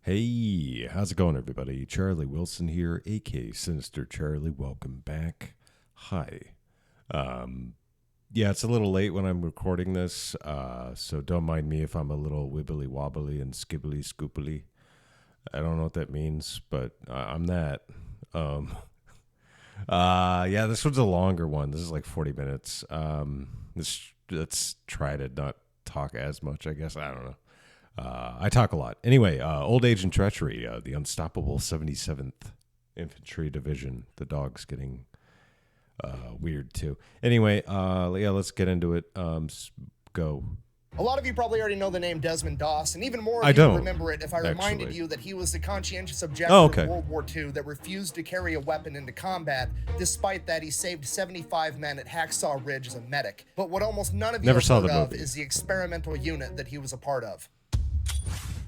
Hey, how's it going, everybody? Charlie Wilson here, aka Sinister Charlie. Welcome back. Hi. Yeah, it's a little late when I'm recording this, so don't mind me if I'm a little wibbly wobbly and skibbly scoopily. I don't know what that means, but I'm that. Yeah, this one's a longer one. This is like 40 minutes. Let's try to not talk as much, I guess. I don't know. I talk a lot. Anyway, Old Age and Treachery, the unstoppable 77th Infantry Division. The dog's getting weird, too. Anyway, yeah, let's get into it. Go. A lot of you probably already know the name Desmond Doss, and even more I of you don't, remember it if I reminded actually. you that he was the conscientious objector of World War II that refused to carry a weapon into combat. Despite that, he saved 75 men at Hacksaw Ridge as a medic. But what almost none of you Never have saw heard the of movie. is the experimental unit that he was a part of.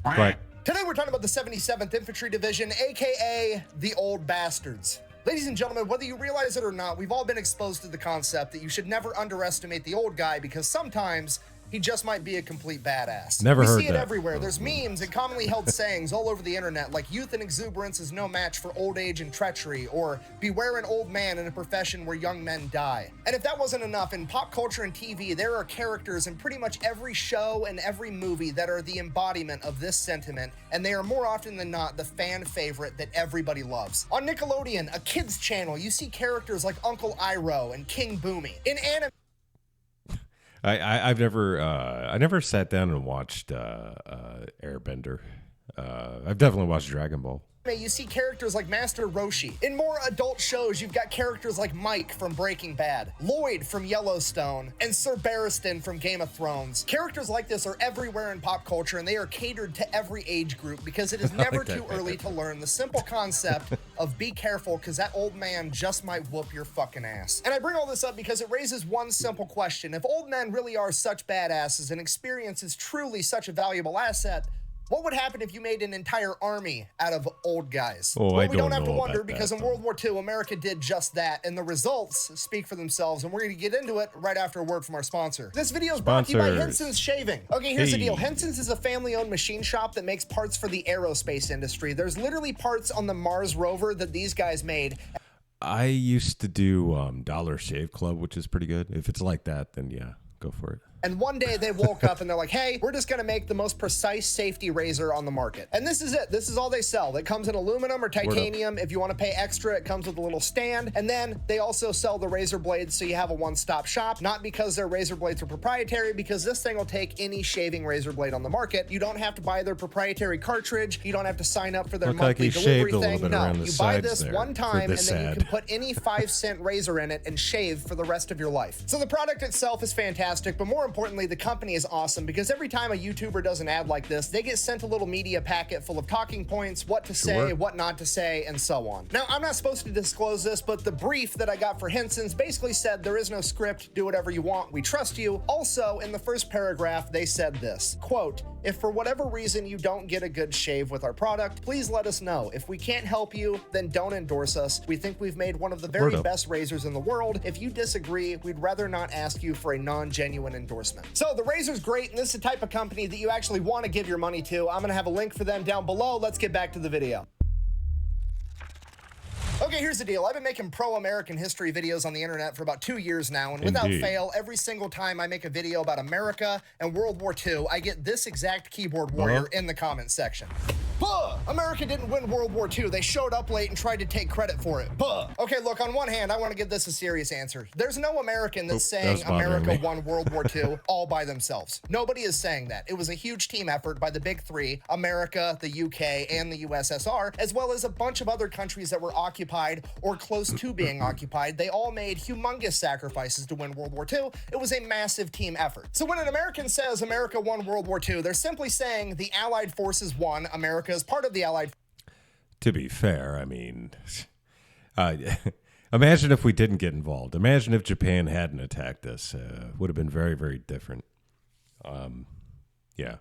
But Today we're talking about the 77th Infantry Division, aka the Old Bastards. Ladies and gentlemen, whether you realize it or not, we've all been exposed to the concept that you should never underestimate the old guy because sometimes he just might be a complete badass. Never heard We see it that. everywhere. There's memes and commonly held sayings all over the internet like youth and exuberance is no match for old age and treachery, or beware an old man in a profession where young men die. And if that wasn't enough, in pop culture and TV, there are characters in pretty much every show and every movie that are the embodiment of this sentiment, and they are more often than not the fan favorite that everybody loves. On Nickelodeon, a kids channel, you see characters like Uncle Iroh and King Boomy. In anime, I never sat down and watched Airbender. I've definitely watched Dragon Ball. you see characters like Master Roshi. In more adult shows, you've got characters like Mike from Breaking Bad, Lloyd from Yellowstone, and Sir Barristan from Game of Thrones. Characters like this are everywhere in pop culture, and they are catered to every age group because it is never too early to learn the simple concept of be careful because that old man just might whoop your fucking ass. And I bring all this up because it raises one simple question. If old men really are such badasses and experience is truly such a valuable asset, what would happen if you made an entire army out of old guys? Oh, well, I we don't have to know wonder about because that, in World War II, America did just that, and the results speak for themselves, and we're going to get into it right after a word from our sponsor. This video is brought to you by Sponsors. Henson's Shaving. Okay, here's the Hey. deal. Henson's is a family-owned machine shop that makes parts for the aerospace industry. There's literally parts on the Mars rover that these guys made. I used to do Dollar Shave Club, which is pretty good. If it's like that, then yeah, go for it. And one day they woke up and they're like, hey, we're just gonna make the most precise safety razor on the market. And this is it. This is all they sell. It comes in aluminum or titanium. If you want to pay extra, it comes with a little stand. And then they also sell the razor blades, so you have a one-stop shop. Not because their razor blades are proprietary, because this thing will take any shaving razor blade on the market. You don't have to buy their proprietary cartridge. You don't have to sign up for their Looked like monthly he delivery shaved a little thing. bit No, around the you buy sides this there one for time, and this then you ad. can put any 5-cent razor in it and shave for the rest of your life. So the product itself is fantastic, but more importantly, the company is awesome because every time a YouTuber does an ad like this, they get sent a little media packet full of talking points, what to say, what not to say, and so on. Now, I'm not supposed to disclose this, but the brief that I got for Henson's basically said there is no script, do whatever you want, we trust you. Also, in the first paragraph, they said this, quote, if for whatever reason you don't get a good shave with our product, please let us know. If we can't help you, then don't endorse us. We think we've made one of the very best razors in the world. If you disagree, we'd rather not ask you for a non-genuine endorsement. So the razor's great, and this is the type of company that you actually want to give your money to. I'm gonna have a link for them down below. Let's get back to the video. Okay, here's the deal. I've been making pro-American history videos on the internet for about 2 years now, and without fail, every single time I make a video about America and World War II, I get this exact keyboard warrior in the comment section. Buh! America didn't win World War II. They showed up late and tried to take credit for it. Buh! Okay, look, on one hand, I want to give this a serious answer. There's no American that's saying America won World War II all by themselves. Nobody is saying that. It was a huge team effort by the big three, America, the UK, and the USSR, as well as a bunch of other countries that were occupied or close to being occupied. They all made humongous sacrifices to win World War II. It was a massive team effort. So when an American says America won World War II, they're simply saying the Allied forces won. America is part of the Allied. To be fair, I mean, imagine if we didn't get involved. Imagine if Japan hadn't attacked us. Would have been very, very different. Yeah.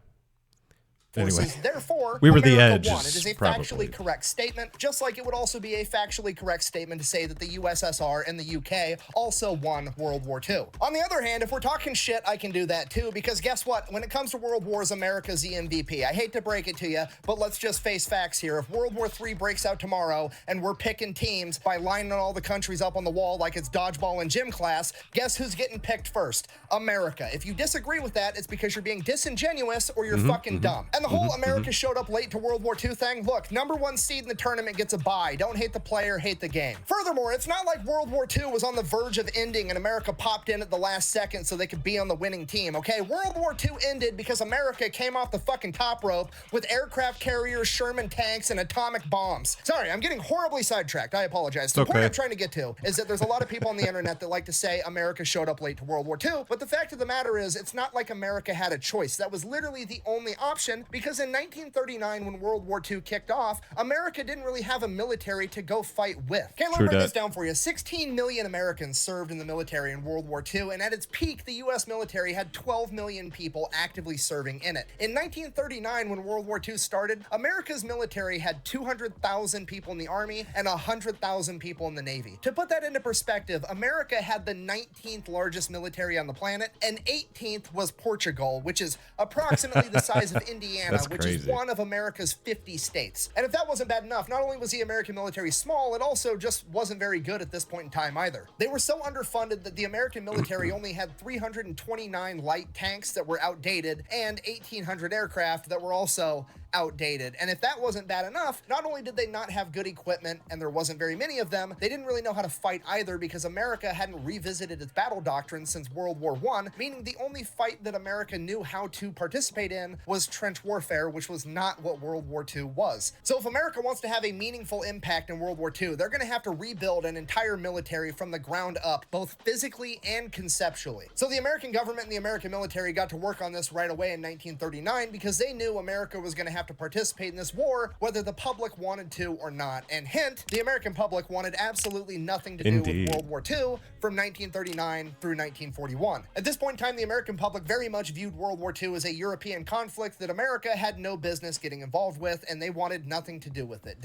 forces. Anyway, Therefore, we were America the edge. won. It is a factually correct statement, just like it would also be a factually correct statement to say that the USSR and the UK also won World War II. On the other hand, if we're talking shit, I can do that too, because guess what? When it comes to World Wars, America's the MVP. I hate to break it to you, but let's just face facts here. If World War III breaks out tomorrow and we're picking teams by lining all the countries up on the wall like it's dodgeball in gym class, guess who's getting picked first? America. If you disagree with that, it's because you're being disingenuous or you're fucking dumb. And the whole America showed up late to World War II thing, look, number one seed in the tournament gets a bye. Don't hate the player, hate the game. Furthermore, it's not like World War II was on the verge of ending and America popped in at the last second so they could be on the winning team, okay? World War II ended because America came off the fucking top rope with aircraft carriers, Sherman tanks, and atomic bombs. Sorry, I'm getting horribly sidetracked. I apologize. The point I'm trying to get to is that there's a lot of people on the internet that like to say America showed up late to World War II, but the fact of the matter is it's not like America had a choice. That was literally the only option, because in 1939, when World War II kicked off, America didn't really have a military to go fight with. Okay, let me break this down for you. 16 million Americans served in the military in World War II, and at its peak, the U.S. military had 12 million people actively serving in it. In 1939, when World War II started, America's military had 200,000 people in the Army and 100,000 people in the Navy. To put that into perspective, America had the 19th largest military on the planet, and 18th was Portugal, which is approximately the size of Indiana, which is one of America's 50 states. And if that wasn't bad enough, not only was the American military small, it also just wasn't very good at this point in time either. They were so underfunded that the American military only had 329 light tanks that were outdated and 1,800 aircraft that were also outdated. And if that wasn't bad enough, not only did they not have good equipment and there wasn't very many of them, they didn't really know how to fight either, because America hadn't revisited its battle doctrine since World War I, meaning the only fight that America knew how to participate in was trench warfare, which was not what World War II was. So if America wants to have a meaningful impact in World War II, they're going to have to rebuild an entire military from the ground up, both physically and conceptually. So the American government and the American military got to work on this right away in 1939, because they knew America was going to have to participate in this war, whether the public wanted to or not. And hint, the American public wanted absolutely nothing to do with World War II from 1939 through 1941. At this point in time, the American public very much viewed World War II as a European conflict that America had no business getting involved with, and they wanted nothing to do with it.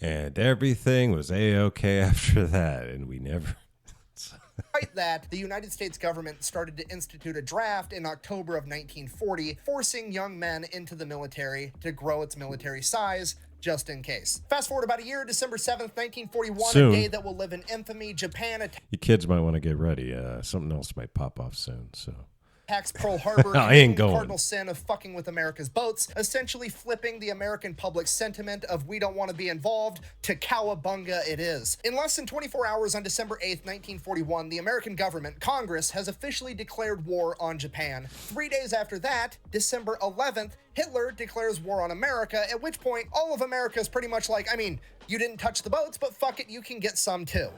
And everything was A-okay after that, and we never... Despite that, the United States government started to institute a draft in October of 1940, forcing young men into the military to grow its military size, just in case. Fast forward about a year, December 7th, 1941, a day that will live in infamy. Japan... You kids might want to get ready. Something else might pop off soon, so... attacks Pearl Harbor, I ain't going. The cardinal sin of fucking with America's boats, essentially flipping the American public sentiment of we don't want to be involved to cowabunga it is. In less than 24 hours on December 8th, 1941, the American government, Congress, has officially declared war on Japan. 3 days after that, December 11th, Hitler declares war on America, at which point all of America is pretty much like, I mean, you didn't touch the boats, but fuck it, you can get some too.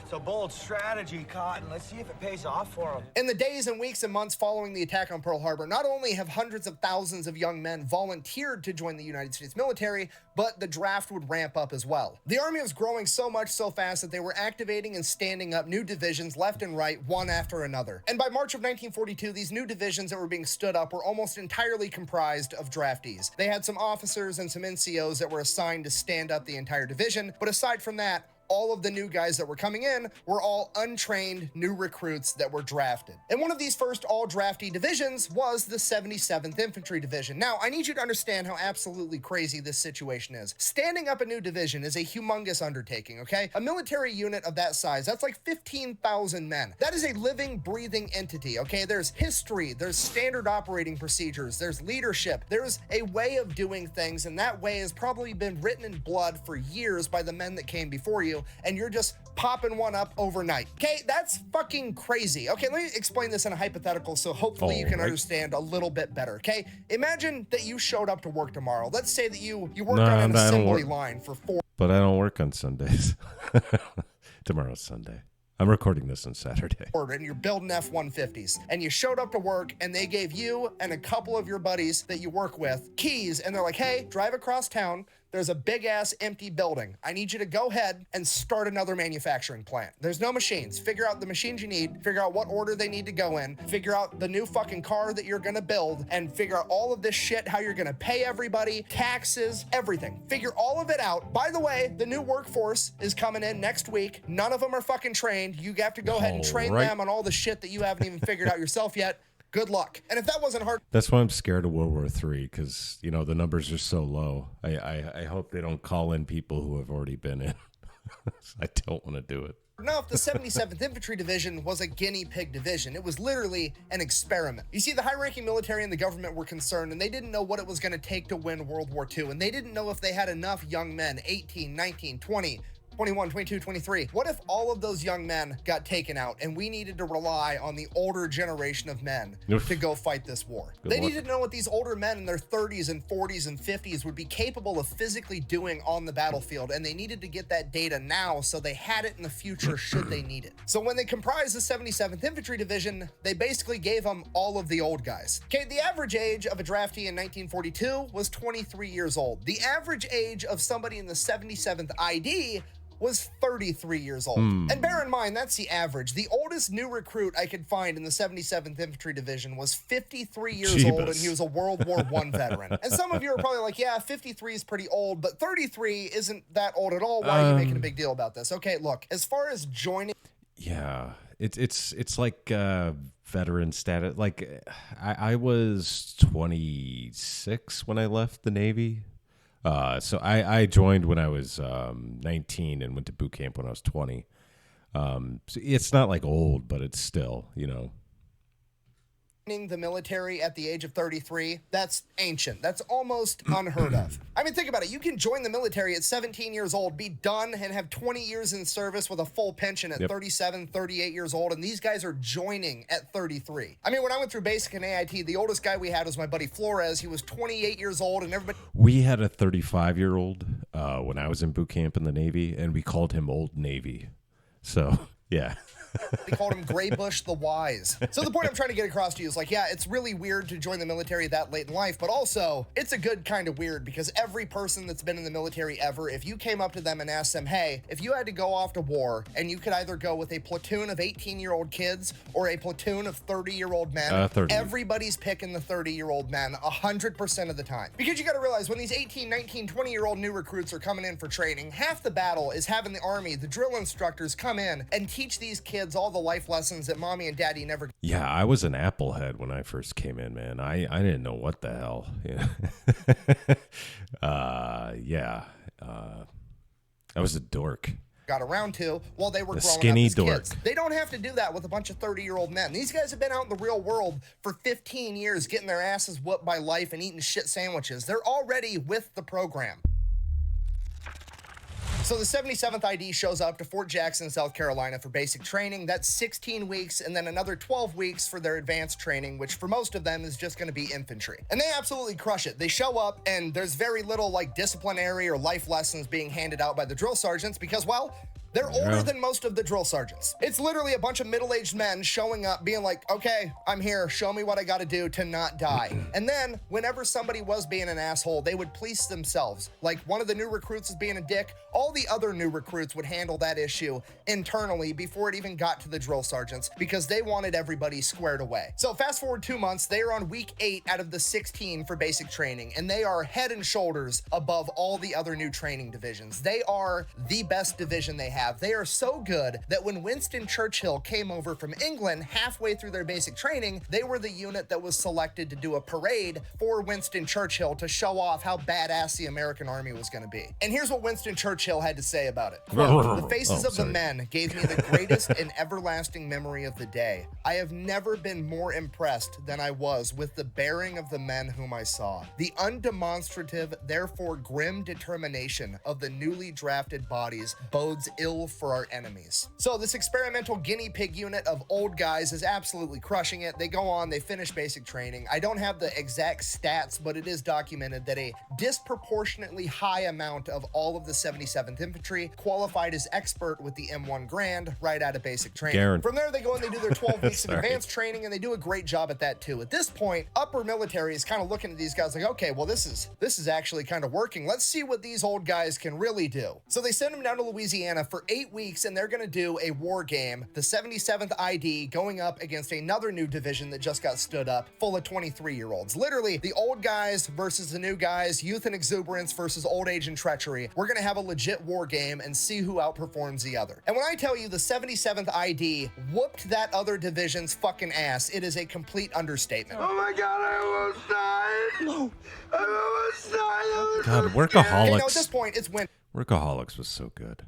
It's a bold strategy, Cotton. Let's see if it pays off for them. In the days and weeks and months following the attack on Pearl Harbor, not only have hundreds of thousands of young men volunteered to join the United States military, but the draft would ramp up as well. The Army was growing so much so fast that they were activating and standing up new divisions left and right, one after another. And by March of 1942, these new divisions that were being stood up were almost entirely comprised of draftees. They had some officers and some NCOs that were assigned to stand up the entire division, but aside from that, all of the new guys that were coming in were all untrained new recruits that were drafted. And one of these first all draftee divisions was the 77th Infantry Division. Now, I need you to understand how absolutely crazy this situation is. Standing up a new division is a humongous undertaking, okay? A military unit of that size, that's like 15,000 men. That is a living, breathing entity, okay? There's history, there's standard operating procedures, there's leadership, there's a way of doing things, and that way has probably been written in blood for years by the men that came before you, and you're just popping one up overnight. Okay, that's fucking crazy. Okay, let me explain this in a hypothetical so hopefully you can understand a little bit better, okay? Imagine that you showed up to work tomorrow. Let's say that you worked on an assembly line for 4... But I don't work on Sundays. Tomorrow's Sunday. I'm recording this on Saturday. And you're building F-150s. And you showed up to work and they gave you and a couple of your buddies that you work with keys. And they're like, hey, drive across town, there's a big ass empty building. I need you to go ahead and start another manufacturing plant. There's no machines. Figure out the machines you need, figure out what order they need to go in, figure out the new fucking car that you're gonna build, and figure out all of this shit, how you're gonna pay everybody, taxes, everything. Figure all of it out. By the way, the new workforce is coming in next week. None of them are fucking trained. You have to go ahead and train them on all the shit that you haven't even figured out yourself yet. Good luck. And if that wasn't hard, that's why I'm scared of World War III, because you know the numbers are so low. I hope they don't call in people who have already been in. I don't want to do it. enough, the 77th Infantry Division was a guinea pig division. It was literally an experiment. You see, the high-ranking military and the government were concerned, and they didn't know what it was going to take to win World War II, and they didn't know if they had enough young men, 18, 19, 20, 21, 22, 23. What if all of those young men got taken out and we needed to rely on the older generation of men to go fight this war? They needed to know what these older men in their 30s and 40s and 50s would be capable of physically doing on the battlefield, and they needed to get that data now so they had it in the future should they need it. So when they comprised the 77th Infantry Division, they basically gave them all of the old guys. Okay, the average age of a draftee in 1942 was 23 years old. The average age of somebody in the 77th ID was 33 years old. And bear in mind, that's the average. The oldest new recruit I could find in the 77th Infantry Division was 53 years old, and he was a World War I veteran. And some of you are probably like, yeah, 53 is pretty old, but 33 isn't that old at all. Why are you making a big deal about this? Okay, look, as far as joining... Yeah, it's like veteran status. Like, I was 26 when I left the Navy. So I joined when I was 19 and went to boot camp when I was 20. So it's not like old, but it's still, you know. The military at the age of 33, that's ancient. That's almost unheard of. I mean, think about it. You can join the military at 17 years old, be done, and have 20 years in service with a full pension at 37, 38 years old, and these guys are joining at 33. I mean, when I went through basic and AIT, the oldest guy we had was my buddy Flores. He was 28 years old, and everybody... We had a 35-year-old when I was in boot camp in the Navy, and we called him Old Navy. So, yeah. They called him Gray Bush the Wise. So the point I'm trying to get across to you is like, yeah, it's really weird to join the military that late in life, but also it's a good kind of weird because every person that's been in the military ever, if you came up to them and asked them, hey, if you had to go off to war and you could either go with a platoon of 18-year-old kids or a platoon of 30-year-old men, 30. Everybody's picking the 30-year-old men 100% of the time. Because you got to realize when these 18, 19, 20-year-old new recruits are coming in for training, half the battle is having the Army, the drill instructors come in and teach these kids all the life lessons that mommy and daddy never... Yeah, I was an applehead when I first came in, man. I didn't know what the hell. I was a dork. Got around to while they were growing skinny up as dork. kids. They don't have to do that with a bunch of 30-year-old men. These guys have been out in the real world for 15 years getting their asses whooped by life and eating shit sandwiches. They're already with the program. So the 77th ID shows up to Fort Jackson, South Carolina for basic training. That's 16 weeks and then another 12 weeks for their advanced training, which for most of them is just going to be infantry. And they absolutely crush it. They show up and there's very little like disciplinary or life lessons being handed out by the drill sergeants because, well, they're older than most of the drill sergeants. It's literally a bunch of middle-aged men showing up being like, okay, I'm here. Show me what I got to do to not die. And then whenever somebody was being an asshole, they would police themselves. Like one of the new recruits is being a dick. All the other new recruits would handle that issue internally before it even got to the drill sergeants because they wanted everybody squared away. So fast forward 2 months, they are on week 8 out of the 16 for basic training, and they are head and shoulders above all the other new training divisions. They are the best division they have. They are so good that when Winston Churchill came over from England halfway through their basic training, they were the unit that was selected to do a parade for Winston Churchill to show off how badass the American Army was going to be. And here's what Winston Churchill had to say about it. Quote, the faces of the men gave me the greatest and everlasting memory of the day. I have never been more impressed than I was with the bearing of the men whom I saw. The undemonstrative, therefore grim determination of the newly drafted bodies bodes ill kill for our enemies. So this experimental guinea pig unit of old guys is absolutely crushing it. They go on, they finish basic training. I don't have the exact stats, but it is documented that a disproportionately high amount of all of the 77th Infantry qualified as expert with the M1 Grand right out of basic training. From there, they go and they do their 12 weeks of advanced training, and they do a great job at that too. At this point, upper military is kind of looking at these guys like, okay, well, this is actually kind of working. Let's see what these old guys can really do. So they send them down to Louisiana for 8 weeks, and they're going to do a war game, the 77th ID going up against another new division that just got stood up, full of 23-year-olds. Literally, the old guys versus the new guys, youth and exuberance versus old age and treachery. We're going to have a legit war game and see who outperforms the other. And when I tell you the 77th ID whooped that other division's fucking ass, it is a complete understatement. Oh my God, I almost died. No, I almost died. God, Workaholics. You know, at this point, it's winter. Workaholics was so good.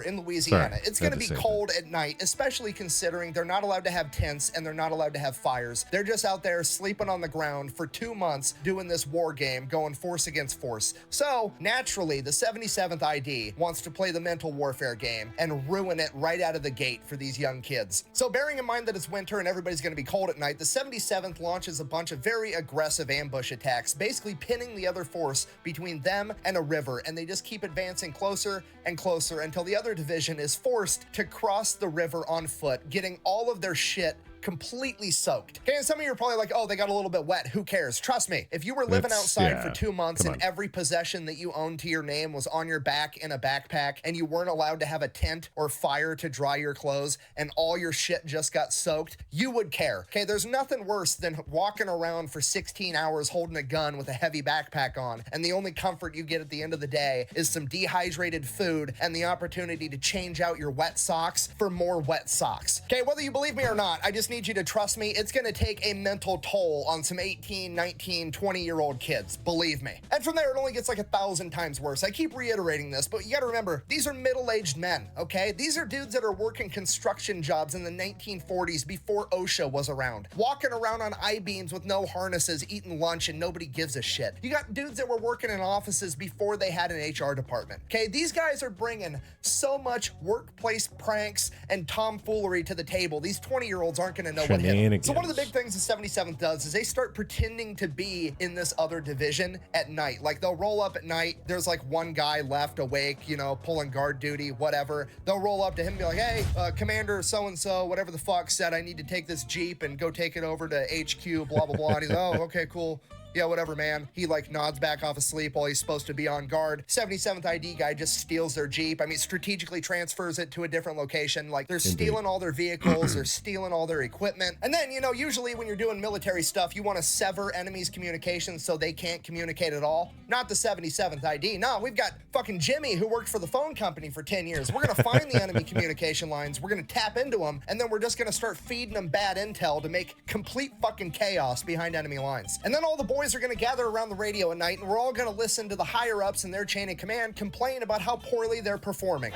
In Louisiana. Sorry, it's going to be cold at night, especially considering they're not allowed to have tents and they're not allowed to have fires. They're just out there sleeping on the ground for 2 months doing this war game, going force against force. So naturally, the 77th ID wants to play the mental warfare game and ruin it right out of the gate for these young kids. So bearing in mind that it's winter and everybody's going to be cold at night, the 77th launches a bunch of very aggressive ambush attacks, basically pinning the other force between them and a river, and they just keep advancing closer and closer until the other division is forced to cross the river on foot, getting all of their shit completely soaked. Okay, and some of you are probably like, oh, they got a little bit wet. Who cares? Trust me, if you were living outside for 2 months and every possession that you owned to your name was on your back in a backpack and you weren't allowed to have a tent or fire to dry your clothes and all your shit just got soaked, you would care. Okay, there's nothing worse than walking around for 16 hours holding a gun with a heavy backpack on, and the only comfort you get at the end of the day is some dehydrated food and the opportunity to change out your wet socks for more wet socks. Okay, whether you believe me or not, I just need you to trust me. It's going to take a mental toll on some 18, 19, 20-year-old kids, believe me. And from there, it only gets like 1,000 times worse. I keep reiterating this, but you got to remember, these are middle-aged men, okay? These are dudes that are working construction jobs in the 1940s before OSHA was around, walking around on I-beams with no harnesses, eating lunch, and nobody gives a shit. You got dudes that were working in offices before they had an HR department, okay? These guys are bringing so much workplace pranks and tomfoolery to the table. These 20-year-olds aren't going to know what hit them. So one of the big things the 77th does is they start pretending to be in this other division at night. Like they'll roll up at night. There's like one guy left awake, you know, pulling guard duty, whatever. They'll roll up to him and be like, hey, Commander so-and-so, whatever the fuck, said I need to take this Jeep and go take it over to HQ, blah, blah, blah. And he's like, oh, okay, cool. Yeah, whatever, man. He like nods back off of sleep while he's supposed to be on guard. 77th ID guy just steals their Jeep. I mean, strategically transfers it to a different location. Like they're stealing all their vehicles, they're stealing all their equipment. And then, you know, usually when you're doing military stuff, you want to sever enemies' communications so they can't communicate at all. Not the 77th ID. No, we've got fucking Jimmy who worked for the phone company for 10 years. We're going to find the enemy communication lines. We're going to tap into them. And then we're just going to start feeding them bad intel to make complete fucking chaos behind enemy lines. And then all the boys are going to gather around the radio at night, and we're all going to listen to the higher ups in their chain of command complain about how poorly they're performing.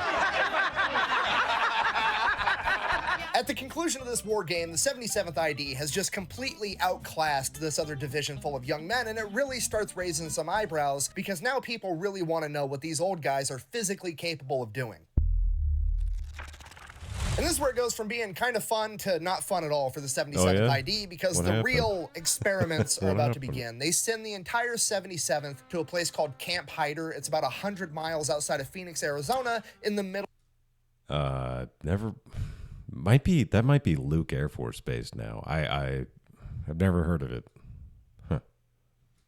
At the conclusion of this war game, the 77th ID has just completely outclassed this other division full of young men, and it really starts raising some eyebrows because now people really want to know what these old guys are physically capable of doing. And this is where it goes from being kind of fun to not fun at all for the 77th ID because the real experiments are about to begin. They send the entire 77th to a place called Camp Hyder. It's about 100 miles outside of Phoenix, Arizona, in the middle. That might be Luke Air Force Base now. I've never heard of it.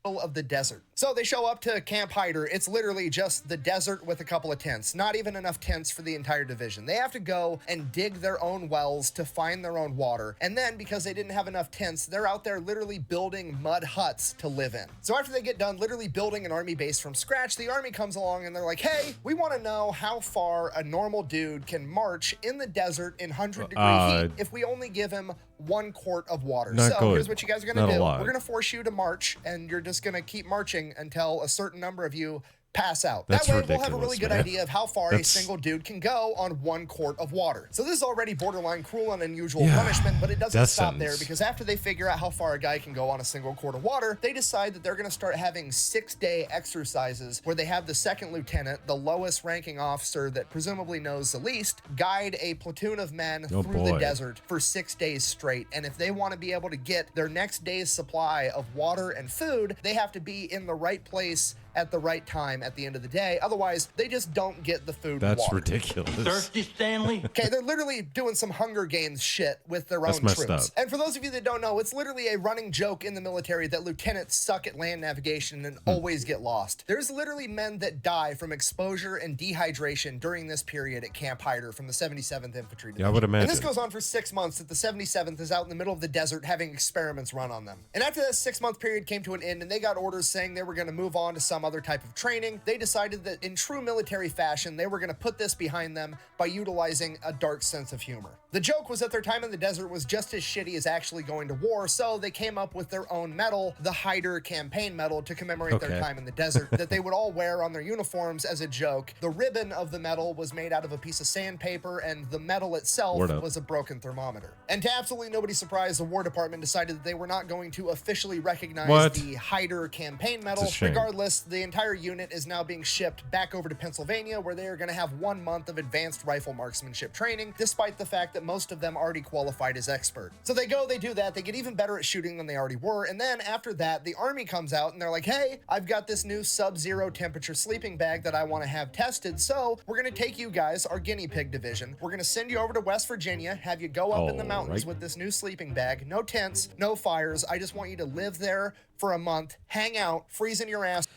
Of the desert. So they show up to Camp Hyder. It's literally just the desert with a couple of tents. Not even enough tents for the entire division. They have to go and dig their own wells to find their own water. And then because they didn't have enough tents, they're out there literally building mud huts to live in. So after they get done literally building an army base from scratch, the army comes along and they're like, hey, we want to know how far a normal dude can march in the desert in 100-degree heat if we only give him 1 quart of water. So here's what you guys are going to do. We're going to force you to march, and you're just going to keep marching until a certain number of you pass out. That's that way ridiculous, we'll have a really good man. idea of how far a single dude can go on 1 quart of water. So this is already borderline cruel and unusual punishment, but it doesn't stop there, because after they figure out how far a guy can go on a single quart of water, they decide that they're going to start having 6-day exercises where they have the second lieutenant, the lowest ranking officer that presumably knows the least, guide a platoon of men through the desert for 6 days straight. And if they want to be able to get their next day's supply of water and food, they have to be in the right place at the right time at the end of the day. Otherwise, they just don't get the food and water. That's ridiculous. Thirsty, Stanley? Okay, they're literally doing some Hunger Games shit with their own troops. And for those of you that don't know, it's literally a running joke in the military that lieutenants suck at land navigation and always get lost. There's literally men that die from exposure and dehydration during this period at Camp Hyder from the 77th Infantry Division. Yeah, I would imagine. And this goes on for 6 months that the 77th is out in the middle of the desert having experiments run on them. And after that 6-month period came to an end and they got orders saying they were going to move on to some other type of training, they decided that in true military fashion, they were going to put this behind them by utilizing a dark sense of humor. The joke was that their time in the desert was just as shitty as actually going to war, so they came up with their own medal, the Hyder Campaign Medal, to commemorate their time in the desert, that they would all wear on their uniforms as a joke. The ribbon of the medal was made out of a piece of sandpaper, and the medal itself was a broken thermometer. And to absolutely nobody's surprise, the War Department decided that they were not going to officially recognize the Hyder Campaign Medal. Regardless, the entire unit is now being shipped back over to Pennsylvania, where they are going to have 1 month of advanced rifle marksmanship training, despite the fact that most of them already qualified as expert. So they go, they do that, they get even better at shooting than they already were, and then after that, the Army comes out and they're like, hey, I've got this new sub-zero temperature sleeping bag that I want to have tested, so we're going to take you guys, our guinea pig division, we're going to send you over to West Virginia, have you go up in the mountains with this new sleeping bag, no tents, no fires, I just want you to live there for a month, hang out, freezing your ass.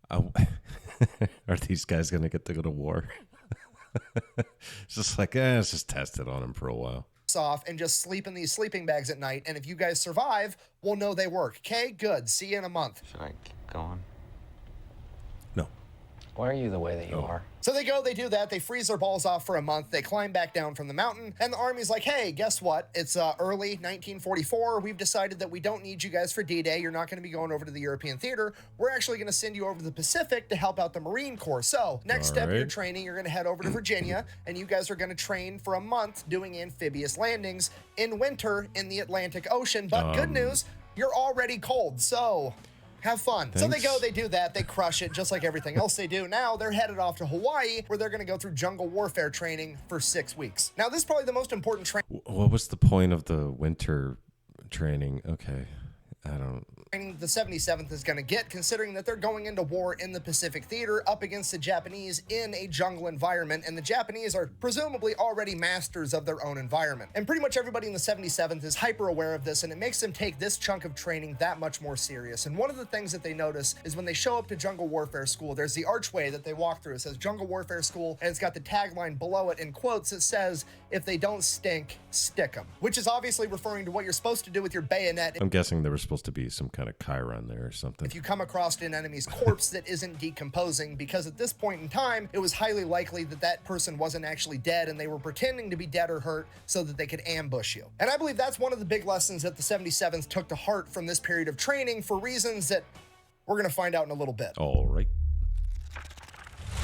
Are these guys going to get to go to war? It's just like, let's just test it on them for a while. Off and just sleep in these sleeping bags at night, and if you guys survive, we'll know they work. Okay, good. See you in a month. Should I keep going? No. Why are you the way that you are? So they go, they do that, they freeze their balls off for a month, they climb back down from the mountain, and the Army's like, hey, guess what? It's early 1944, we've decided that we don't need you guys for D-Day, you're not going to be going over to the European theater, we're actually going to send you over to the Pacific to help out the Marine Corps. So, next step of your training, you're going to head over to Virginia, and you guys are going to train for a month doing amphibious landings in winter in the Atlantic Ocean, but good news, you're already cold, so have fun. Thanks. So they go, they do that, they crush it just like everything else they do. Now they're headed off to Hawaii, where they're going to go through jungle warfare training for 6 weeks. Now this is probably the most important training. What was the point of the winter training? Okay, I don't. The 77th is going to get, considering that they're going into war in the Pacific Theater up against the Japanese in a jungle environment, and the Japanese are presumably already masters of their own environment. And pretty much everybody in the 77th is hyper aware of this, and it makes them take this chunk of training that much more serious. And one of the things that they notice is when they show up to Jungle Warfare School, there's the archway that they walk through. It says Jungle Warfare School, and it's got the tagline below it in quotes. It says, if they don't stink, stick them, which is obviously referring to what you're supposed to do with your bayonet. I'm guessing there was supposed to be some kind of Chiron there or something. If you come across an enemy's corpse that isn't decomposing, because at this point in time, it was highly likely that that person wasn't actually dead and they were pretending to be dead or hurt so that they could ambush you. And I believe that's one of the big lessons that the 77th took to heart from this period of training for reasons that we're going to find out in a little bit. All right.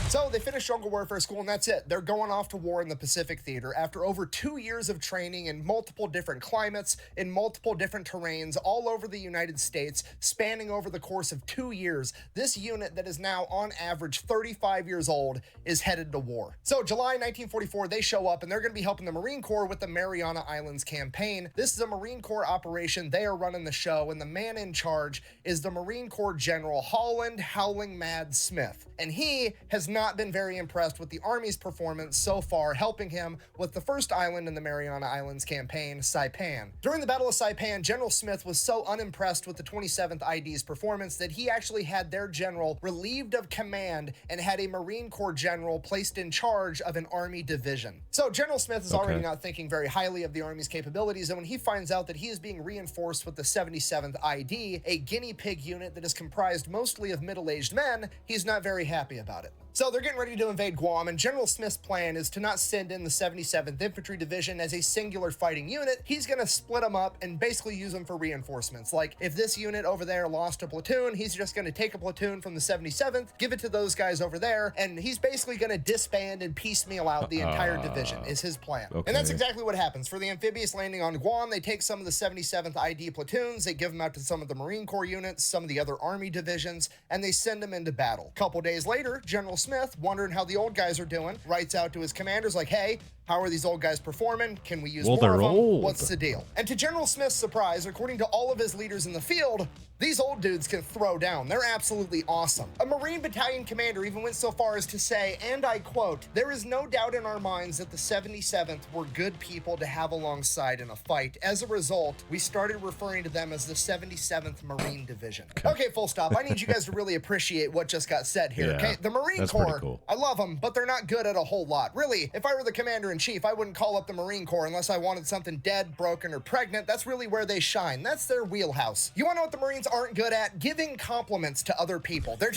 So they finish Jungle Warfare School, and that's it. They're going off to war in the Pacific Theater. After over 2 years of training in multiple different climates, in multiple different terrains, all over the United States, spanning over the course of 2 years, this unit that is now on average 35 years old is headed to war. So July 1944, they show up, and they're going to be helping the Marine Corps with the Mariana Islands campaign. This is a Marine Corps operation. They are running the show, and the man in charge is the Marine Corps General Holland Howling Mad Smith. And he has not been very impressed with the Army's performance so far, helping him with the first island in the Mariana Islands campaign, Saipan. During the Battle of Saipan, General Smith was so unimpressed with the 27th ID's performance that he actually had their general relieved of command and had a Marine Corps general placed in charge of an Army division. So General Smith is already not thinking very highly of the Army's capabilities, and when he finds out that he is being reinforced with the 77th ID, a guinea pig unit that is comprised mostly of middle-aged men, he's not very happy about it. So they're getting ready to invade Guam, and General Smith's plan is to not send in the 77th Infantry Division as a singular fighting unit. He's going to split them up and basically use them for reinforcements. Like, if this unit over there lost a platoon, he's just going to take a platoon from the 77th, give it to those guys over there, and he's basically going to disband and piecemeal out the entire division, is his plan. Okay. And that's exactly what happens. For the amphibious landing on Guam, they take some of the 77th ID platoons, they give them out to some of the Marine Corps units, some of the other Army divisions, and they send them into battle. A couple days later, General Smith, wondering how the old guys are doing, writes out to his commanders like, hey, how are these old guys performing? Can we use more of them? Old. What's the deal? And to General Smith's surprise, according to all of his leaders in the field, these old dudes can throw down. They're absolutely awesome. A Marine battalion commander even went so far as to say, and I quote, "There is no doubt in our minds that the 77th were good people to have alongside in a fight. As a result, we started referring to them as the 77th Marine Division." Okay, full stop. I need you guys to really appreciate what just got said here, Yeah, okay? The Marine Corps, cool. I love them, but they're not good at a whole lot. Really, if I were the commander-in-chief, I wouldn't call up the Marine Corps unless I wanted something dead, broken, or pregnant. That's really where they shine. That's their wheelhouse. You wanna know what the Marines aren't good at? Giving compliments to other people. They're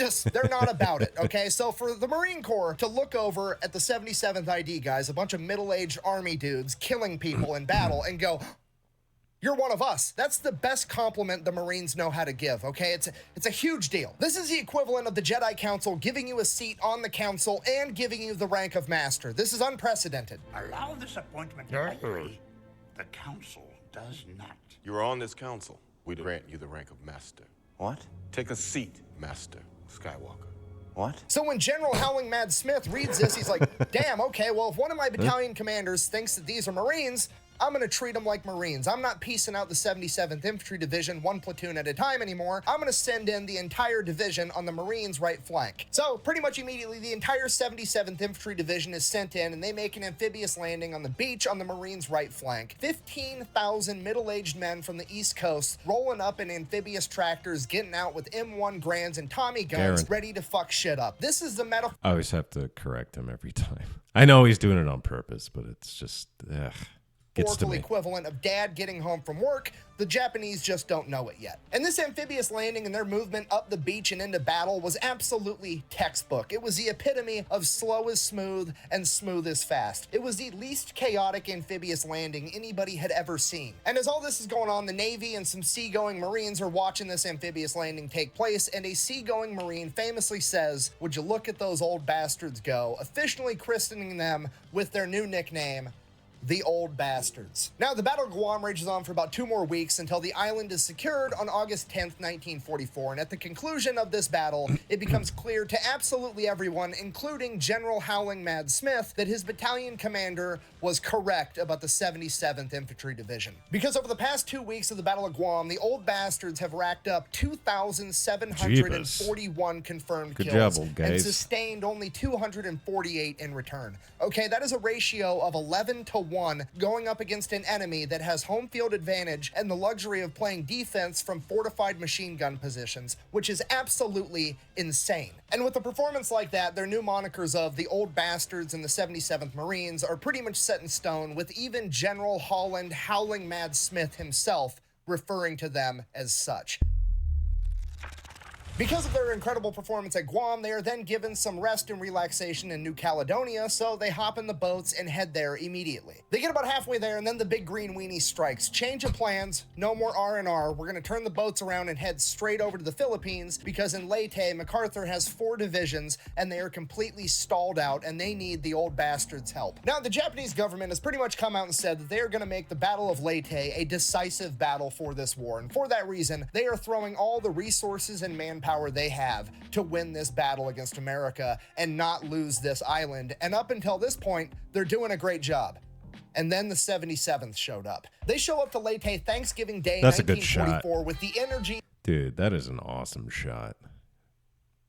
not about it, okay? So for the Marine Corps to look over at the 77th ID guys, a bunch of middle-aged Army dudes killing people in battle, and go, "You're one of us." That's the best compliment the Marines know how to give, okay? It's a huge deal. This is the equivalent of the Jedi Council giving you a seat on the council and giving you the rank of Master. This is unprecedented. Allow this appointment to agree. The council does not. You are on this council. We grant you the rank of Master. What? Take a seat, Master Skywalker. What? So when General Howling Mad Smith reads this, he's like, damn, okay, well, if one of my battalion commanders thinks that these are Marines, I'm gonna treat them like Marines. I'm not piecing out the 77th Infantry Division one platoon at a time anymore. I'm gonna send in the entire division on the Marines' right flank. So pretty much immediately, the entire 77th Infantry Division is sent in, and they make an amphibious landing on the beach on the Marines' right flank. 15,000 middle-aged men from the East Coast rolling up in amphibious tractors, getting out with M1 Grands and Tommy guns, ready to fuck shit up. This is the metaphor. I always have to correct him every time. I know he's doing it on purpose, but it's just, equivalent of dad getting home from work. The Japanese just don't know it yet. And this amphibious landing and their movement up the beach and into battle was absolutely textbook. It was the epitome of slow is smooth and smooth is fast. It was the least chaotic amphibious landing anybody had ever seen. And as all this is going on, the Navy and some seagoing Marines are watching this amphibious landing take place, and a seagoing Marine famously says, "Would you look at those old bastards go," officially christening them with their new nickname, the Old Bastards. Now, the Battle of Guam rages on for about 2 more weeks until the island is secured on August 10th, 1944, and at the conclusion of this battle, it becomes clear to absolutely everyone, including General Howling Mad Smith, that his battalion commander was correct about the 77th Infantry Division. Because over the past 2 weeks of the Battle of Guam, the Old Bastards have racked up 2,741 confirmed Good kills job, old and guys. sustained only 248 in return. Okay, that is a ratio of 11-1 going up against an enemy that has home field advantage and the luxury of playing defense from fortified machine gun positions, which is absolutely insane. And with a performance like that, their new monikers of the Old Bastards and the 77th Marines are pretty much set in stone, with even General Holland Howling Mad Smith himself referring to them as such. Because of their incredible performance at Guam, they are then given some rest and relaxation in New Caledonia, so they hop in the boats and head there immediately. They get about halfway there, and then the big green weenie strikes. Change of plans, no more R&R. We're gonna turn the boats around and head straight over to the Philippines, because in Leyte, MacArthur has 4 divisions, and they are completely stalled out, and they need the Old Bastards' help. Now, the Japanese government has pretty much come out and said that they are gonna make the Battle of Leyte a decisive battle for this war, and for that reason, they are throwing all the resources and manpower they have to win this battle against America and not lose this island. And up until this point, they're doing a great job. And then the 77th showed up. They show up to Leyte Thanksgiving Day, That's a good shot. 1944, with the energy. dude, that is an awesome shot.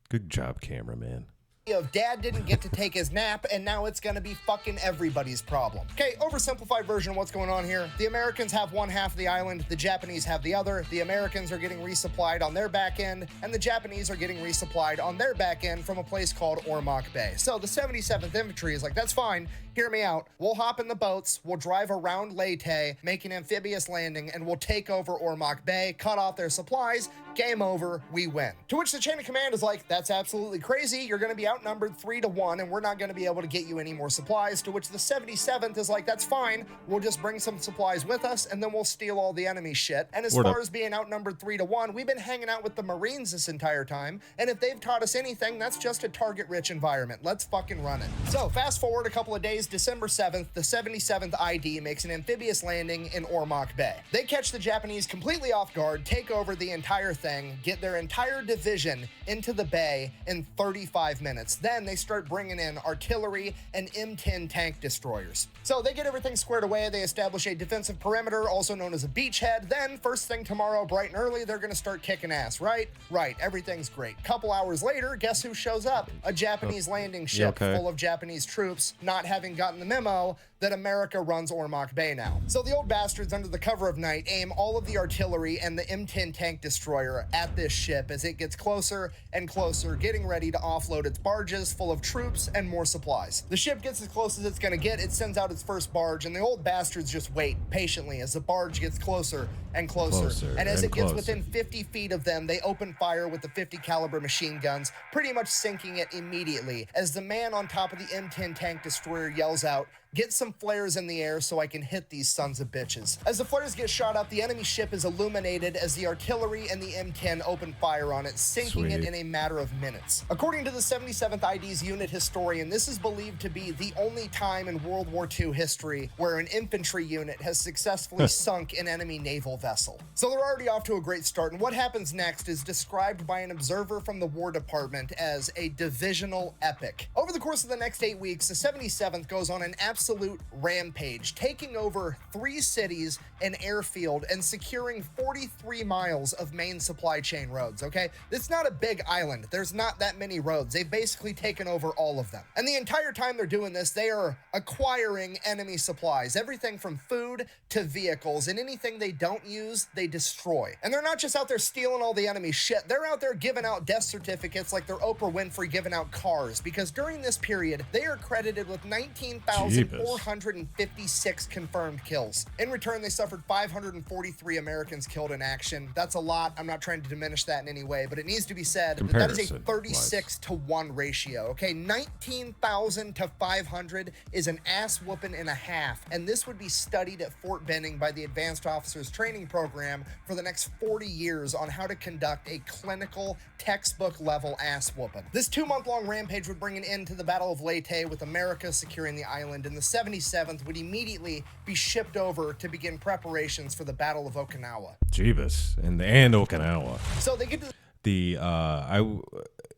Good job, cameraman. Of dad didn't get to take his nap, and now it's gonna be fucking everybody's problem. Okay, oversimplified version of what's going on here. The Americans have one half of the island, the Japanese have the other. The Americans are getting resupplied on their back end, and the Japanese are getting resupplied on their back end from a place called Ormoc Bay. So the 77th Infantry is like, that's fine, hear me out. We'll hop in the boats, we'll drive around Leyte, make an amphibious landing, and we'll take over Ormoc Bay, cut off their supplies, game over, we win. To which the chain of command is like, that's absolutely crazy, you're gonna be out outnumbered 3-1 and we're not going to be able to get you any more supplies, to which the 77th is like, that's fine, we'll just bring some supplies with us and then we'll steal all the enemy shit. And as far as being outnumbered 3-1, we've been hanging out with the Marines this entire time, and if they've taught us anything, that's just a target-rich environment. Let's fucking run it. So fast forward a couple of days, December 7th, the 77th ID makes an amphibious landing in Ormoc Bay. They catch the Japanese completely off guard, take over the entire thing, get their entire division into the bay in 35 minutes. Then they start bringing in artillery and M10 tank destroyers. So they get everything squared away, they establish a defensive perimeter, also known as a beachhead. Then first thing tomorrow, bright and early, they're gonna start kicking ass, right? Right, everything's great. Couple hours later, guess who shows up? A Japanese landing ship full of Japanese troops, not having gotten the memo that America runs Ormoc Bay now. So the old bastards, under the cover of night, aim all of the artillery and the M10 tank destroyer at this ship as it gets closer and closer, getting ready to offload its barges full of troops and more supplies. The ship gets as close as it's gonna get, it sends out its first barge, and the old bastards just wait patiently as the barge gets closer and closer. And as it gets within 50 feet of them, they open fire with the 50 caliber machine guns, pretty much sinking it immediately, as the man on top of the M10 tank destroyer yells out, "Get some flares in the air so I can hit these sons of bitches." As the flares get shot up, the enemy ship is illuminated as the artillery and the M10 open fire on it, sinking it in a matter of minutes. According to the 77th ID's unit historian, this is believed to be the only time in World War II history where an infantry unit has successfully sunk an enemy naval vessel. So they're already off to a great start, and what happens next is described by an observer from the War Department as a divisional epic. Over the course of the next 8 weeks, the 77th goes on an absolute rampage, taking over 3 cities, an airfield, and securing 43 miles of main supply chain roads, okay? It's not a big island. There's not that many roads. They've basically taken over all of them. And the entire time they're doing this, they are acquiring enemy supplies, everything from food to vehicles, and anything they don't use, they destroy. And they're not just out there stealing all the enemy shit. They're out there giving out death certificates like they're Oprah Winfrey giving out cars, because during this period, they are credited with 19,456 confirmed kills. In return, they suffered 543 Americans killed in action. That's a lot. I'm not trying to diminish that in any way, but it needs to be said that that is a 36-to-1 ratio, okay? 19,000 to 500 is an ass whooping and a half, and this would be studied at Fort Benning by the Advanced Officers Training Program for the next 40 years on how to conduct a clinical, textbook-level ass whooping. This 2-month-long rampage would bring an end to the Battle of Leyte, with America securing the island, and the 77th would immediately be shipped over to begin preparations for the Battle of Okinawa. Jeebus, and Okinawa. So they get to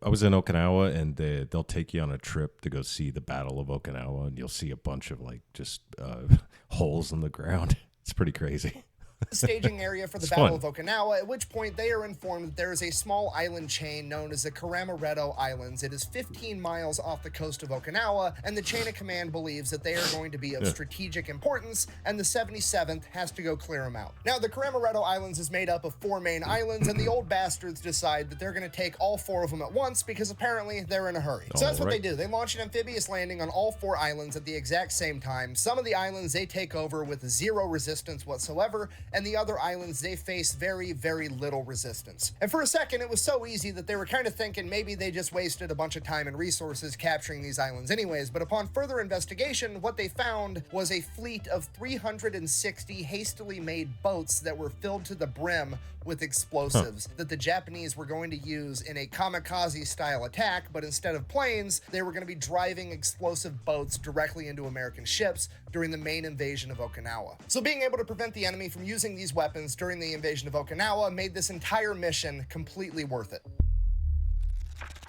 I was in Okinawa, and they'll take you on a trip to go see the Battle of Okinawa, and you'll see a bunch of like just holes in the ground. It's pretty crazy. staging area for the Battle of Okinawa, at which point they are informed that there is a small island chain known as the Karamaretto Islands. It is 15 miles off the coast of Okinawa, and the chain of command believes that they are going to be of strategic importance, and the 77th has to go clear them out. Now, the Karamaretto Islands is made up of 4 main islands, and the old bastards decide that they're going to take all 4 of them at once because apparently they're in a hurry. So that's what they do. They launch an amphibious landing on all 4 islands at the exact same time. Some of the islands they take over with 0 resistance whatsoever, and the other islands they face very, very little resistance. And for a second, it was so easy that they were kind of thinking maybe they just wasted a bunch of time and resources capturing these islands anyways, but upon further investigation, what they found was a fleet of 360 hastily made boats that were filled to the brim with explosives that the Japanese were going to use in a kamikaze-style attack, but instead of planes, they were going to be driving explosive boats directly into American ships during the main invasion of Okinawa. So being able to prevent the enemy from using these weapons during the invasion of Okinawa made this entire mission completely worth it.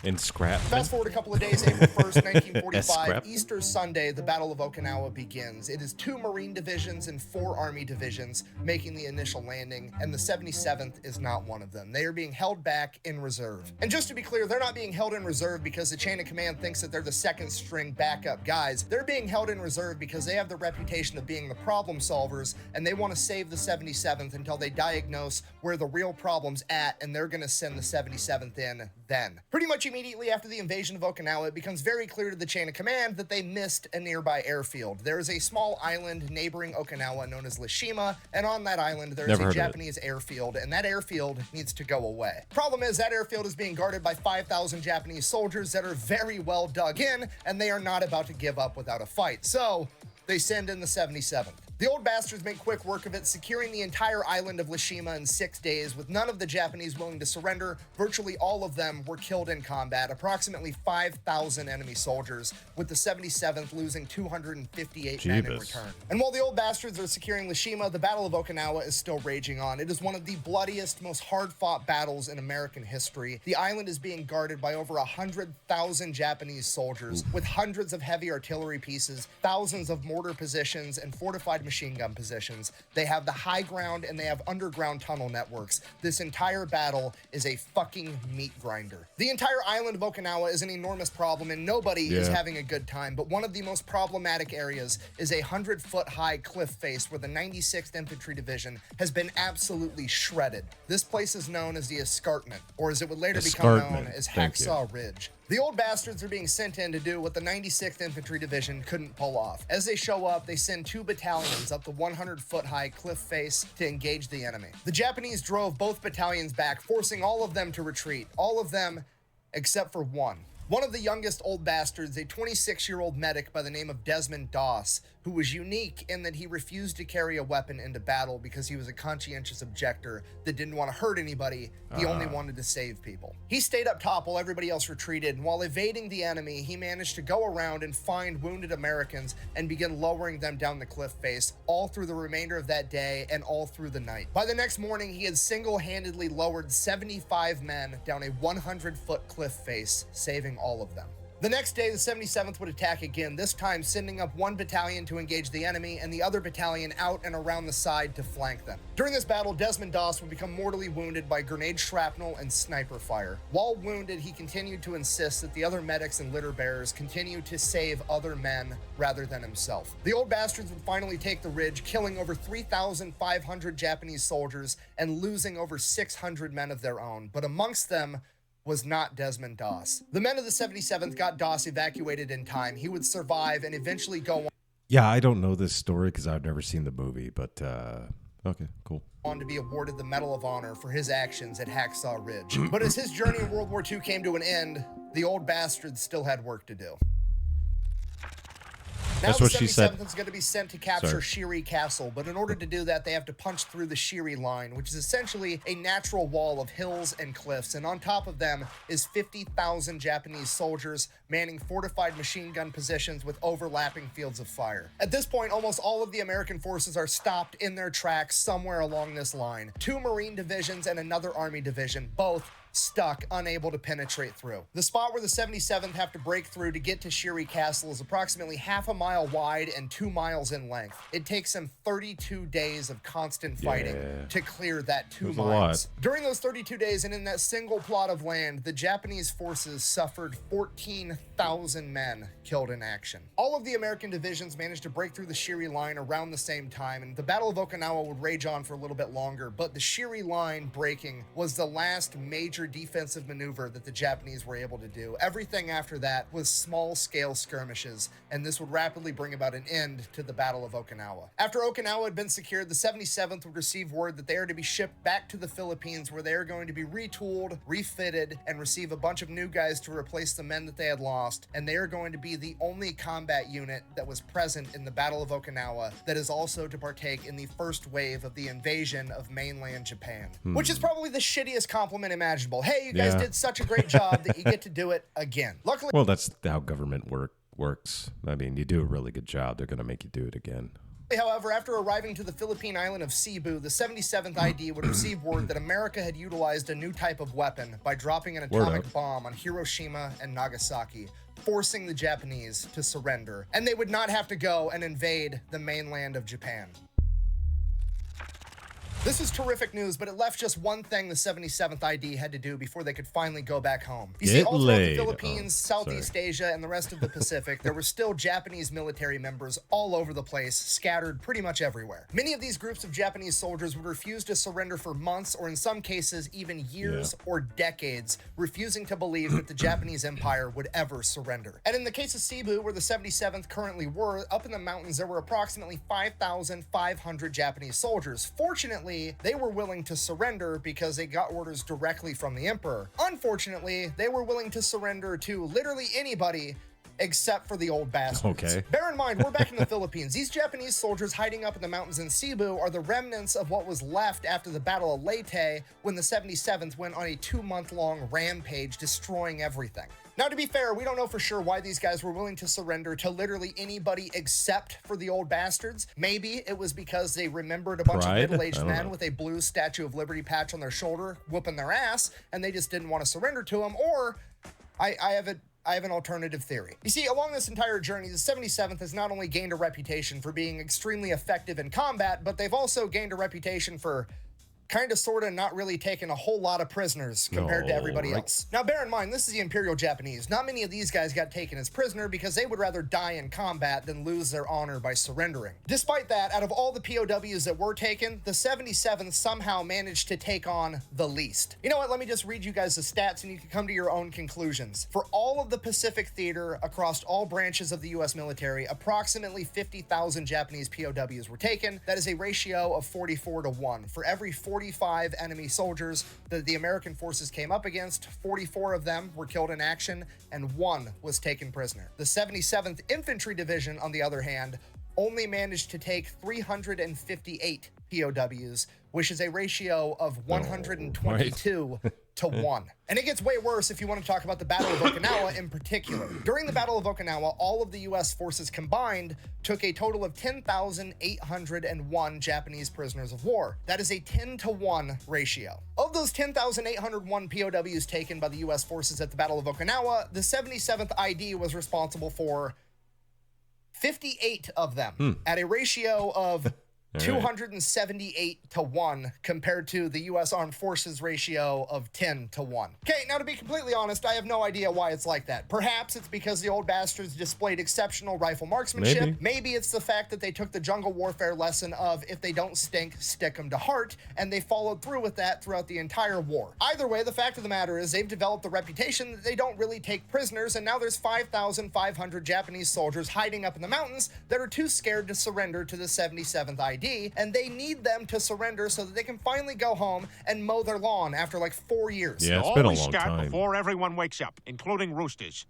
In scrap. Fast forward a couple of days, April 1st, 1945, Easter Sunday, the Battle of Okinawa begins. It is 2 Marine divisions and 4 Army divisions making the initial landing, and the 77th is not one of them. They are being held back in reserve. And just to be clear, they're not being held in reserve because the chain of command thinks that they're the second string backup guys. They're being held in reserve because they have the reputation of being the problem solvers, and they want to save the 77th until they diagnose where the real problem's at, and they're going to send the 77th in then. Pretty much immediately after the invasion of Okinawa, it becomes very clear to the chain of command that they missed a nearby airfield. There is a small island neighboring Okinawa known as Leima, and on that island there is a Japanese airfield, and that airfield needs to go away. Problem is, that airfield is being guarded by 5,000 Japanese soldiers that are very well dug in, and they are not about to give up without a fight. So they send in the 77th. The old bastards make quick work of it, securing the entire island of Leima in 6 days, with none of the Japanese willing to surrender. Virtually all of them were killed in combat, approximately 5,000 enemy soldiers, with the 77th losing 258 men in return. And while the old bastards are securing Leima, the Battle of Okinawa is still raging on. It is one of the bloodiest, most hard-fought battles in American history. The island is being guarded by over 100,000 Japanese soldiers, with hundreds of heavy artillery pieces, thousands of mortar positions, and fortified machine gun positions. They have the high ground and they have underground tunnel networks. This entire battle is a fucking meat grinder. The entire island of Okinawa is an enormous problem and nobody is having a good time, but one of the most problematic areas is a 100-foot high cliff face where the 96th Infantry Division has been absolutely shredded. This place is known as the Escarpment, or as it would later become known as Hacksaw Ridge. The old bastards are being sent in to do what the 96th Infantry Division couldn't pull off. As they show up, they send 2 battalions up the 100-foot high cliff face to engage the enemy. The Japanese drove both battalions back, forcing all of them to retreat. All of them except for one. One of the youngest old bastards, a 26-year-old medic by the name of Desmond Doss, who was unique in that he refused to carry a weapon into battle because he was a conscientious objector that didn't want to hurt anybody. He only wanted to save people. He stayed up top while everybody else retreated, and while evading the enemy, he managed to go around and find wounded Americans and begin lowering them down the cliff face all through the remainder of that day and all through the night. By the next morning, he had single-handedly lowered 75 men down a 100-foot cliff face, saving all of them. The next day, the 77th would attack again, this time sending up 1 battalion to engage the enemy and the other battalion out and around the side to flank them. During this battle, Desmond Doss would become mortally wounded by grenade shrapnel and sniper fire. While wounded, he continued to insist that the other medics and litter bearers continue to save other men rather than himself. The old bastards would finally take the ridge, killing over 3,500 Japanese soldiers and losing over 600 men of their own, but amongst them was not Desmond Doss. The men of the 77th got Doss evacuated in time. He would survive and eventually go on. Yeah, I don't know this story because I've never seen the movie, but okay, cool. On to be awarded the Medal of Honor for his actions at Hacksaw Ridge. But as his journey in World War II came to an end, the old bastard still had work to do. Now That's what she said. The 77th is going to be sent to capture Shuri Castle, but in order to do that, they have to punch through the Shuri line, which is essentially a natural wall of hills and cliffs, and on top of them is 50,000 Japanese soldiers manning fortified machine gun positions with overlapping fields of fire. At this point, almost all of the American forces are stopped in their tracks somewhere along this line. 2 Marine divisions and another Army division, both stuck, unable to penetrate through. The spot where the 77th have to break through to get to Shuri Castle is approximately half a mile wide and 2 miles in length. It takes them 32 days of constant fighting to clear that 2 miles. During those 32 days and in that single plot of land, the Japanese forces suffered 14,000 men killed in action. All of the American divisions managed to break through the Shuri line around the same time, and the Battle of Okinawa would rage on for a little bit longer, but the Shuri line breaking was the last major defensive maneuver that the Japanese were able to do. Everything after that was small-scale skirmishes, and this would rapidly bring about an end to the Battle of Okinawa. After Okinawa had been secured, the 77th would receive word that they are to be shipped back to the Philippines, where they are going to be retooled, refitted, and receive a bunch of new guys to replace the men that they had lost, and they are going to be the only combat unit that was present in the Battle of Okinawa that is also to partake in the first wave of the invasion of mainland Japan, which is probably the shittiest compliment imaginable. Hey, you guys did such a great job that you get to do it again. Luckily, well, that's how government works. I mean, you do a really good job, they're going to make you do it again. However, after arriving to the Philippine island of Cebu, the 77th ID would receive word that America had utilized a new type of weapon by dropping an atomic bomb on Hiroshima and Nagasaki, forcing the Japanese to surrender, and they would not have to go and invade the mainland of Japan. This is terrific news, but it left just one thing the 77th ID had to do before they could finally go back home. You see, all throughout the Philippines, Southeast Asia, and the rest of the Pacific, there were still Japanese military members all over the place, scattered pretty much everywhere. Many of these groups of Japanese soldiers would refuse to surrender for months, or in some cases, even years or decades, refusing to believe that the Japanese Empire would ever surrender. And in the case of Cebu, where the 77th currently were, up in the mountains, there were approximately 5,500 Japanese soldiers. Fortunately, they were willing to surrender because they got orders directly from the emperor. Unfortunately, they were willing to surrender to literally anybody except for the old bastards. Okay. Bear in mind, we're back in the Philippines. These Japanese soldiers hiding up in the mountains in Cebu are the remnants of what was left after the Battle of Leyte, when the 77th went on a 2-month-long rampage, destroying everything. Now, to be fair, we don't know for sure why these guys were willing to surrender to literally anybody except for the old bastards. Maybe it was because they remembered a bunch of middle-aged men with a blue Statue of Liberty patch on their shoulder whooping their ass, and they just didn't want to surrender to them. Or I have an alternative theory. You see, along this entire journey, the 77th has not only gained a reputation for being extremely effective in combat, but they've also gained a reputation for kind of sort of not really taking a whole lot of prisoners compared to everybody else. Now, bear in mind, this is the Imperial Japanese. Not many of these guys got taken as prisoner because they would rather die in combat than lose their honor by surrendering. Despite that, out of all the POWs that were taken, the 77th somehow managed to take on the least. You know what? Let me just read you guys the stats and you can come to your own conclusions. For all of the Pacific theater across all branches of the U.S. military, approximately 50,000 Japanese POWs were taken. That is a ratio of 44-1. For every 45 enemy soldiers that the American forces came up against, 44 of them were killed in action and 1 was taken prisoner. The 77th Infantry Division, on the other hand, only managed to take 358 POWs, which is a ratio of 122 to 1. And it gets way worse if you want to talk about the Battle of Okinawa in particular. During the Battle of Okinawa, all of the US forces combined took a total of 10,801 Japanese prisoners of war. That is a 10-to-1 ratio. Of those 10,801 POWs taken by the US forces at the Battle of Okinawa, the 77th ID was responsible for 58 of them at a ratio of 278-1 compared to the U.S. Armed Forces ratio of 10-1. Okay, now to be completely honest, I have no idea why it's like that. Perhaps it's because the old bastards displayed exceptional rifle marksmanship. Maybe it's the fact that they took the jungle warfare lesson of if they don't stink, stick them to heart, and they followed through with that throughout the entire war. Either way, the fact of the matter is they've developed the reputation that they don't really take prisoners, and now there's 5,500 Japanese soldiers hiding up in the mountains that are too scared to surrender to the 77th ID. And they need them to surrender so that they can finally go home and mow their lawn after like 4 years. Yeah, it's been a long time. Before everyone wakes up, including roosters.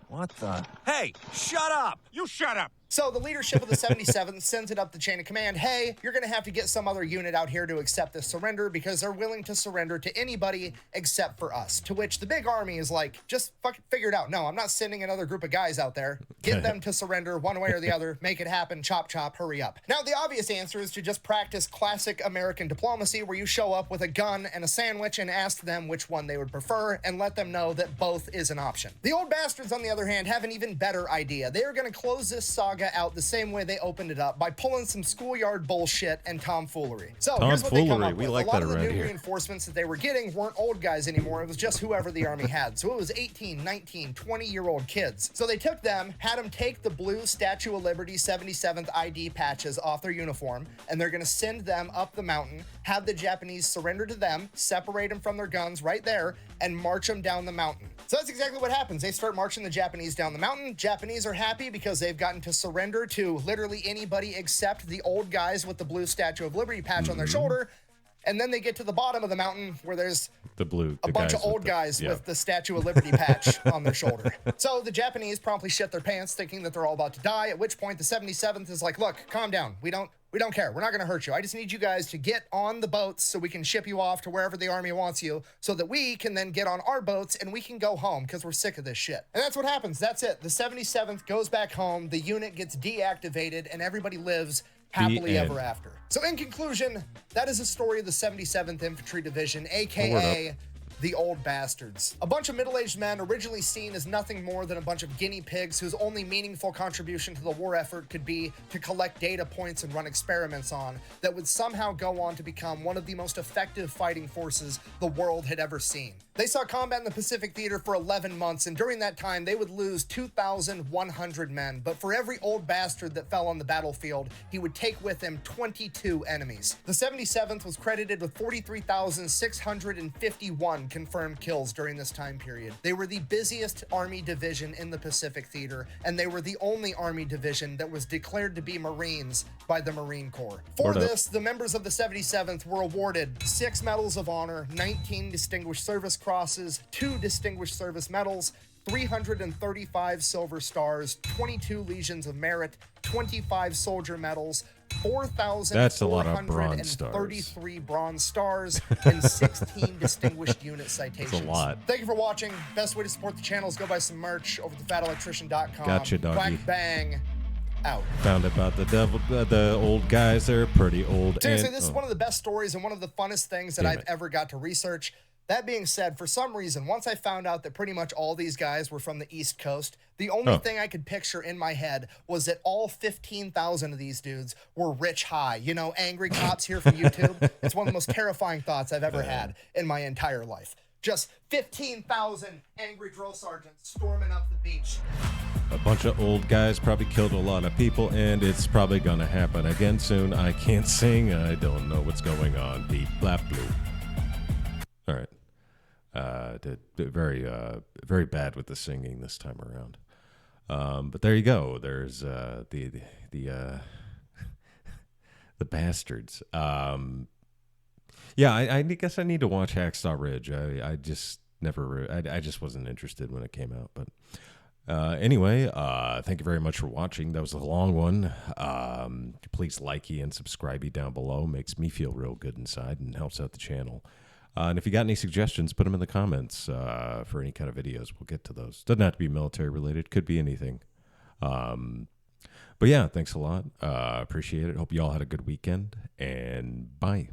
What the? Hey, shut up! You shut up! So the leadership of the 77th sends it up the chain of command. Hey, you're going to have to get some other unit out here to accept this surrender because they're willing to surrender to anybody except for us. To which the big army is like, just fucking figure it out. No, I'm not sending another group of guys out there. Get them to surrender one way or the other. Make it happen. Chop, chop. Hurry up. Now, the obvious answer is to just practice classic American diplomacy where you show up with a gun and a sandwich and ask them which one they would prefer and let them know that both is an option. The old bastards, on the other hand, have an even better idea. They are going to close this saga out the same way they opened it up, by pulling some schoolyard bullshit and tomfoolery. So here's what they come up with. Like a lot of the new reinforcements that they were getting weren't old guys anymore. It was just whoever the army had. So it was 18, 19, 20-year-old kids. So they took them, had them take the blue Statue of Liberty 77th ID patches off their uniform, and they're going to send them up the mountain, have the Japanese surrender to them, separate them from their guns right there, and march them down the mountain. So that's exactly what happens. They start marching the Japanese down the mountain. Japanese are happy because they've gotten to surrender to literally anybody except the old guys with the blue Statue of Liberty patch on their shoulder. And then they get to the bottom of the mountain where there's a bunch of old guys with the Statue of Liberty patch on their shoulder. So the Japanese promptly shit their pants thinking that they're all about to die, at which point the 77th is like, look, calm down. We don't care. We're not going to hurt you. I just need you guys to get on the boats so we can ship you off to wherever the army wants you so that we can then get on our boats and we can go home because we're sick of this shit. And that's what happens. That's it. The 77th goes back home, the unit gets deactivated, and everybody lives happily ever after. So in conclusion, that is the story of the 77th Infantry Division, aka the Old Bastards. A bunch of middle-aged men originally seen as nothing more than a bunch of guinea pigs whose only meaningful contribution to the war effort could be to collect data points and run experiments on, that would somehow go on to become one of the most effective fighting forces the world had ever seen. They saw combat in the Pacific Theater for 11 months, and during that time, they would lose 2,100 men. But for every old bastard that fell on the battlefield, he would take with him 22 enemies. The 77th was credited with 43,651 confirmed kills during this time period. They were the busiest Army division in the Pacific Theater, and they were the only Army division that was declared to be Marines by the Marine Corps. For this, the members of the 77th were awarded 6 Medals of Honor, 19 Distinguished Service Crosses, 2 Distinguished Service Medals, 335 Silver Stars, 22 Legions of Merit, 25 Soldier Medals, 4,433 Bronze Stars, and 16 Distinguished Unit Citations. That's a lot. Thank you for watching. Best way to support the channel is go buy some merch over at thefatelectrician.com. Gotcha, doggy. Quack bang. Out. Found about the devil, the old guys. They're pretty old. Seriously, this is one of the best stories and one of the funnest things that I've ever got to research. That being said, for some reason, once I found out that pretty much all these guys were from the East Coast, the only thing I could picture in my head was that all 15,000 of these dudes were rich high. You know, angry cops here from YouTube. It's one of the most terrifying thoughts I've ever had in my entire life. Just 15,000 angry drill sergeants storming up the beach. A bunch of old guys probably killed a lot of people, and it's probably gonna happen again soon. I can't sing. I don't know what's going on. Beep, blap, blue. All right. Did very bad with the singing this time around. But there you go. There's the bastards. Yeah, I guess I need to watch Hacksaw Ridge. I just never. I just wasn't interested when it came out. But anyway, thank you very much for watching. That was a long one. Please like and subscribe down below. Makes me feel real good inside and helps out the channel. And if you got any suggestions, put them in the comments for any kind of videos. We'll get to those. Doesn't have to be military related. Could be anything. But yeah, thanks a lot. Appreciate it. Hope you all had a good weekend. And bye.